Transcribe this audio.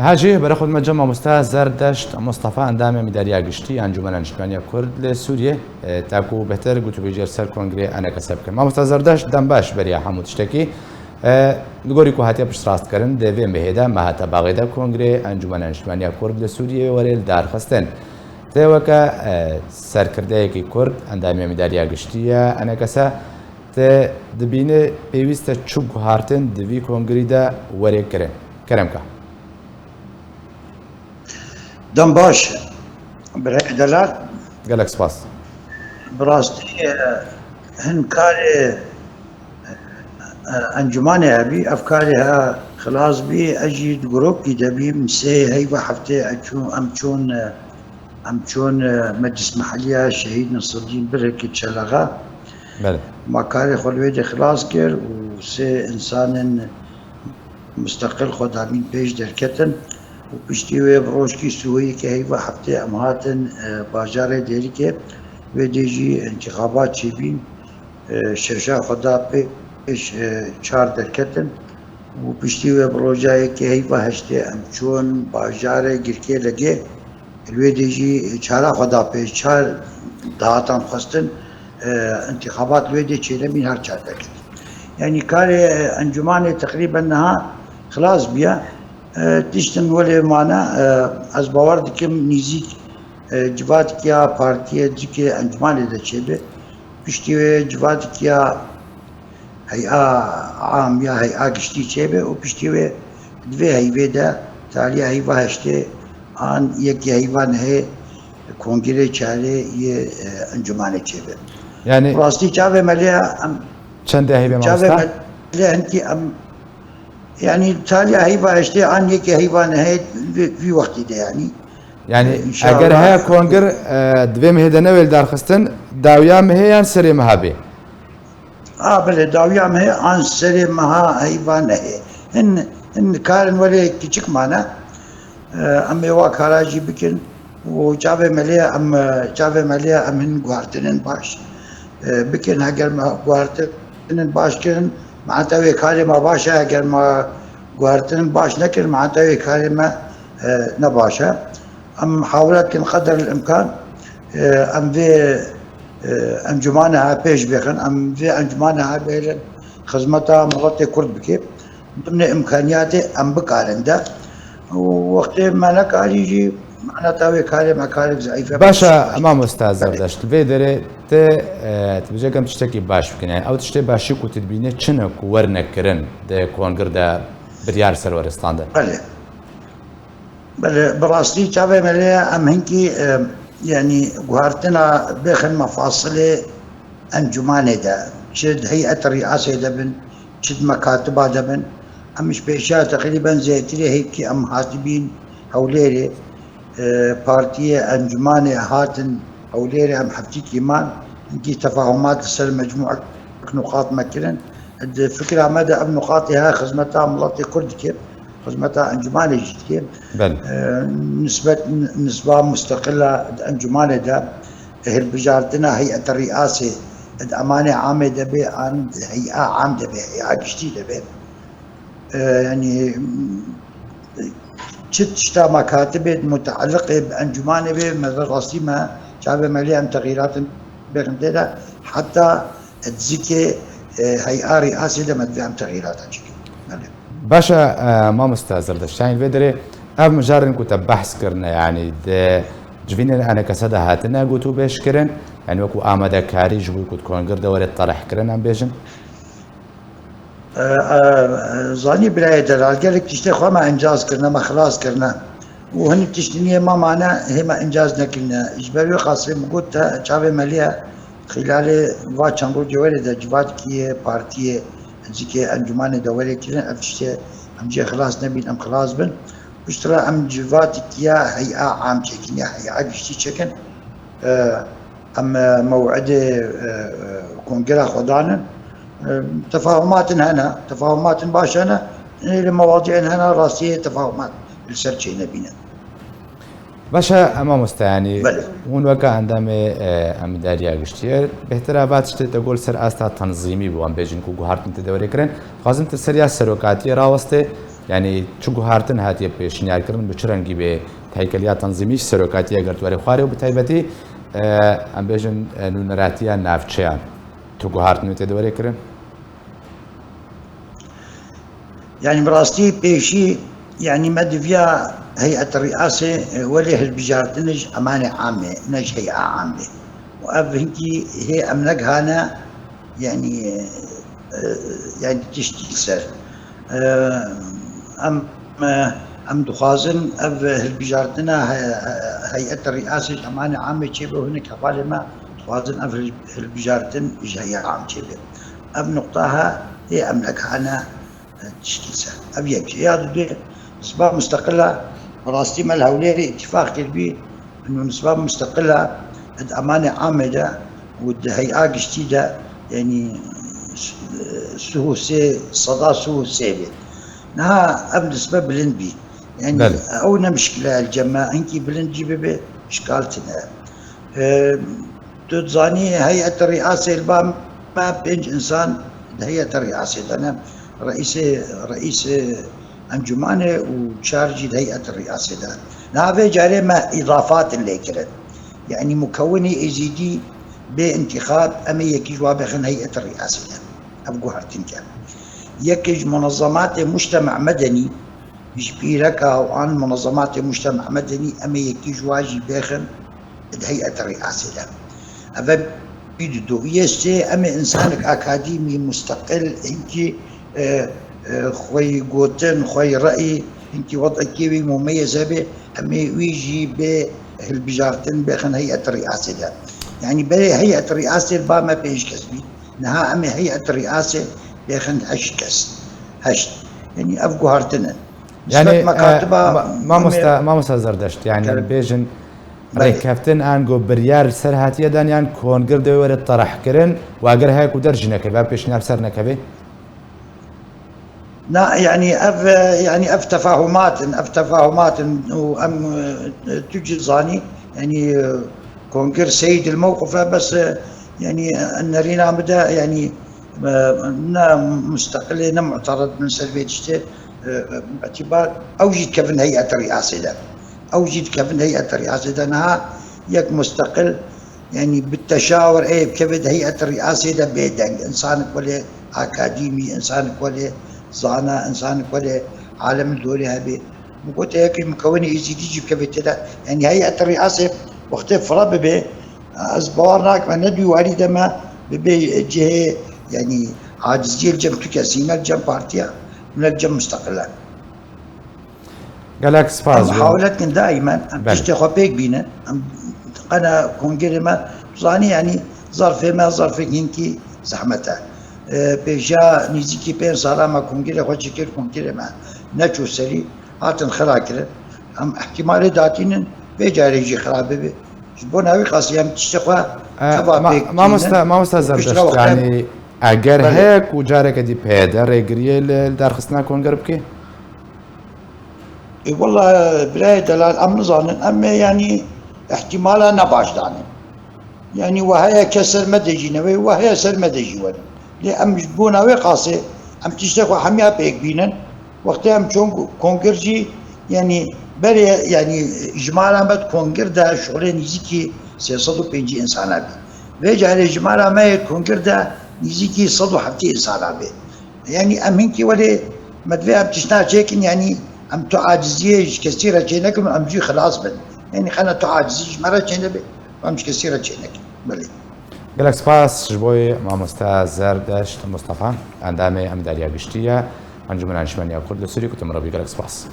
هاجي برخد مجمع مستوى زردشت مصطفى اندام ميداليا قشتي انجمن انشبانيا كرد لسوريا تاكو بهتر قلت بيجر سر كونغري انا كسبك ما مستوى زردشت دم باش بريا حمود شتكي نقولي كو هاتي بش راست كرن ديفي مهدا ما هتا باغيدا كونغري انجمن انشبانيا كرد لسوريا وريل دار خستن تيوكا سر كردايكي كرد اندام ميداليا قشتي انا كسا دبينه بيويستا چوب هارتن دبي كونغري دا وري كرن كرمكا دم باش برای دلات قالك سباس براستي هن كاري انجماني ابي افكارها خلاص بي اجي جروب دبي مسي هيبه حفتي امشون مجلس محلية شهيد نصر الدين بركة شلغة بله ما كاري خلويدي خلاص كر وسي انسان مستقل خدامين بيش دركتن وبشتي بروشكي سوي كهيفا حفتي امهاتن باجار ديريكي وديجي انتخابات شيبين شرشا خدا بيش چار دركتن وبشتي بروجاي كهيفا هشتي امچون باجار گركي لگي الويديجي چارا خدا بيش چار دهاتان خستن انتخابات الويدي چيلمين هر چار دركتن يعني كاري انجماني تقريبا انها خلاص بيا تشتن ولی معنا از باور دکم نیزیک جواد کیا پارتیه جی انجمن ده چه پشتی جواد کیا هيئة عام یا هيئة گشتی چه و پشتی دوی هیوه ده تالی هیوه هشته آن یکی هیوه نه کنگره چاله یه انجمن چه يعني راستی چاوه ملیه چند هیوه چاوه مامستا ملیه هنکی يعني تالي هيبة اشتي عن يكي هيبة نهاية في وقت ده يعني اگر ها كونغر دویم هيدا نويل دار خستن داويام هي ان سري مهابي بله داويام هي عن سري مها هيبة نهاية ان كارن ولي كيشك معنا ام يوا كاراجي بكن وجابه مليا ام هن غوارتنن باش بكن اگر ما غوارتنن باش كن معناتها وی کاری ما باشه اگر ما گوهرتن باش نکر معناتها وی کاری ما نباشه ام حاولت کن قدر الامکان ام في انجمانها پیش بخن ام في انجمانها بيلن خدمتها مغطي كرد بكيب ضمن امكانياتي ام بكارنده ووقت ما نكاري يجي معناتها وی کاری ما کاری ضعيفه باشا امام استاذ زردشت الفيدري تبجي كم تشتكي باش بكنا او تشتي باشي كنت تبيني تشنك ورنكرن ده كونغر ده بريار سرورستان ده بله براستي تابع مليا ام هنكي يعني قهرتنا بخن مفاصله انجمانه ده شد هيئه الرئاسه دبن شد مكاتبه دبن امش بيشا تقريبا زيتري هيك ام هاتبين هوليري بارتيه انجمانه هاتن هوليري ام حفتي كيمان نجي تفاهمات سر مجموعة نقاط مكرن الفكرة مدى اب نقاطها خدمتها ملطي كرد كيف خدمتها انجماني جد كيف نسبة مستقلة انجماني دا هل بجارتنا هيئة الرئاسة امانة عامة دبي عن هيئة عام دبي هيئة جديد دبي يعني شتا مكاتب متعلقة بانجماني بمثل رسيمة شعب مليئة تغييرات بغندنا حتى تزكي هيئة رئاسة لما تبيع تغييرات باشا ما مستاذر دشتاين فيدري اب مجرد كنت بحث كرنا يعني جفين انا كسدا هاتنا قلتو بيش كرن يعني وكو آماده كاري جوي كنت كونغر دوري طرح كرن ام بيجن زاني بلاي دلال قالك تشتي خوا ما انجاز كرنا ما خلاص كرنا وهن تشتنيه ما معناه هي ما انجاز نكلنا اجباري خاصه قلت شعب مليا خلال واتشان رو جوالي دا جواد كي بارتيه زكي انجمان دولي كلن افشتي ام جي خلاص نبين ام خلاص بن واشترى ام جواد كيا هيئة عام تشكين يا هيئة بشتي تشكن ام موعد كونغرا خدانا تفاهمات هنا تفاهمات باشنا لمواضيع هنا راسية تفاهمات السرشي نبينا باشا اما مستعاني هون وكا عندما ام داريا قشتير بهتره بعد شتي تقول سر استا تنظيمي بوان بيجن كو غارت انت دوري كرن خازم تسريا سروكاتي راوسته يعني چونکو هاتن هاتیە پێشنیارکردن بە چ ڕەنگی بێ هەیکەلیا تەنزیمیش سەرۆکاتیە گەرتواری خوارێ و بەتایبەتی ئەم بێژن نونەراتیە ناوچەیان چونکو هاتن تێدەوەرێکردن يعني براستي بيشي يعني مدفيا هيئة الرئاسة ولي هالبجارتنج أمانة عامة نج هيئة عامة وأب هنكي هي أمنقهانا يعني يعني تشتي سر أم دخازن أب هالبجارتنا هيئة الرئاسة أمانة عامة شبه هناك حوالي دخازن أب هالبجارتن هيئة عامة شبه أب نقطها هي أمنقهانا تشتيسة أبيك يا دودي نسبة مستقلة براستي مال هوليري اتفاق كلبي إنه نسبة مستقلة أمانة عامة ود هيئة جديدة يعني سهو سي صدا سهو سيبي نها أب نسبة بلندبي يعني بل. أونا مشكلة الجماعة إنكي بلندجي ببي إشكالتنا تتزاني هيئة الرئاسة البام ما بينج إنسان هيئة الرئاسة أنا رئيس أنجمانه وشارجي هيئة الرئاسة ده نافع جاري ما إضافات اللي كرت يعني مكوني إزيدي بانتخاب أما يكيج وابخن هيئة الرئاسة ده أبقو هرتنكا يكيج منظمات مجتمع مدني يشبيرك عن منظمات مجتمع مدني أما يكيج واجي باخن هيئة الرئاسة ده أبا بيدو يستي أما إنسانك أكاديمي مستقل إنكي خوي قوتن خوي رأي انتي وضع كيوي مميزة به همي ويجي به البجارتن بخن هيئة الرئاسة ده يعني بلي هيئة الرئاسة البا ما بيش كسبي نها أمي هيئة الرئاسة بخن هشت يعني أفقو هارتنن يعني ما مستزردشت يعني بيجن ڕێککەوتن ئانگۆ بریار سەر هاتیە دانیان کۆنگر دەوێت تەڕەحکردن واگەر هەیەک و دەرج نەکەوێت با پێشنیار سەر نەکەوێت لا يعني اف تفاهمات وام تجي ظاني يعني كونكر سيد الموقف بس يعني ان رينا بدا يعني مستقله معترض من سلبيه شتي باعتبار اوجد كفن هيئه الرئاسه ده انها يك مستقل يعني بالتشاور بكبد هيئه الرئاسه ده بيدنج انسانك ولا اكاديمي انسانك ولا زانا انسانك ولا عالم الدولي هبي قلت هيك مكوني يزيد بكبد يعني هيئه الرئاسه وقت فرب به أزبارناك من ندوي والد ما ببي جهة يعني عاجزية الجم تكاسينا الجم بارتيا من الجم مستقلة. قالك سباز. محاولتنا دائما تشتغل بيك بينا أنا كونجري ما زاني يعني ظرف ينكي زحمتها. بيجا نيزيكي بين سلامة كونجري خوش كير كونجري ما نشوف سري هاتن خراكره هم احتمال داتين بيجا ريجي خرابه بي بون هاوي قاسيام تشتغل ما مستزردشت يعني اگر هيك وجارك دي بيدر ريغري لدارخصنا كونجر بكي والله براي دلال ام نظانن اما يعني احتمالا نباش دانن يعني وهي كسر مدجي نوي وهي سر مدجي ولا لأم بون هاوي قاسي ام تشتغل حميا بيك بينن وقتها ام چون كونجرجي يعني بري يعني اجمالا بد كونجر ده شغل نزيكي 350 انسان ابي ويجي على اجمالا ما كونجر ده نزيكي 170 انسان ابي يعني ام هنكي ولا مدفع بتشنا تشيكن يعني ام تعاجزيه كثيره جينكم ام جي خلاص بد يعني خلنا تعاجزيه مره جينبي ام كثيره جينك بلي قالك سباس جبوي مع مستاذ زردشت مصطفى عندامي ام داريا قشتيه انجمن انشمنيا كرد سوري كنت مربي قالك سباس